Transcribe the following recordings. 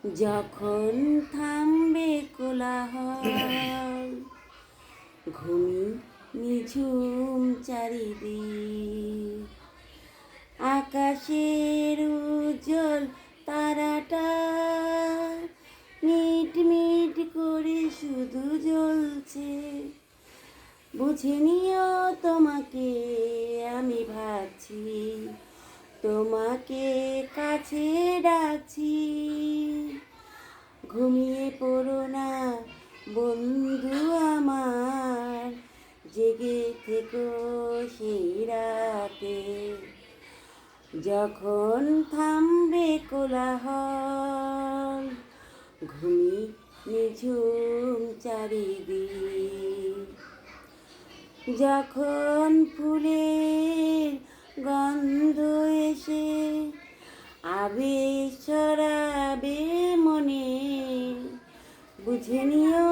যখন থামবে কোলাহল, ঘুমি নিঝুম চারিদিক, আকাশের উজ্জ্বল তারাটা মিট মিট করে শুধু জ্বলছে। বুঝে নিও তোমাকে আমি ভাবছি, তোমাকে কাছে ডাকছি। ঘুমিয়ে পড়ো না বন্ধু আমার, জেগে থেকো সেই রাতে। যখন থামবে কোলাহল, ঘুমি নিঝুম চারিদিক, যখন ফুলের গন্ধ এসে আবেশ ছড়াবে মনে, বুঝে নিও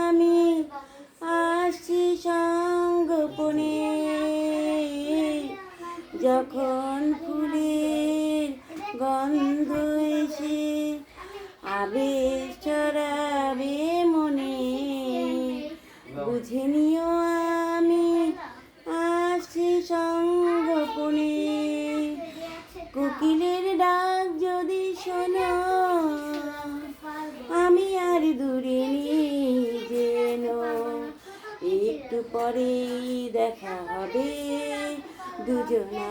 আমি আসছি সঙ্গোপনে। যখন ফুলের গন্ধ এসে আবেশ ছড়াবে মনে, বুঝে নিও আমি আসছি সঙ্গোপনে। কোকিলের ডাক যদি শোনো, আমি আর দূরে নেই যেন, একটু পরেই দেখা হবে দুজনা।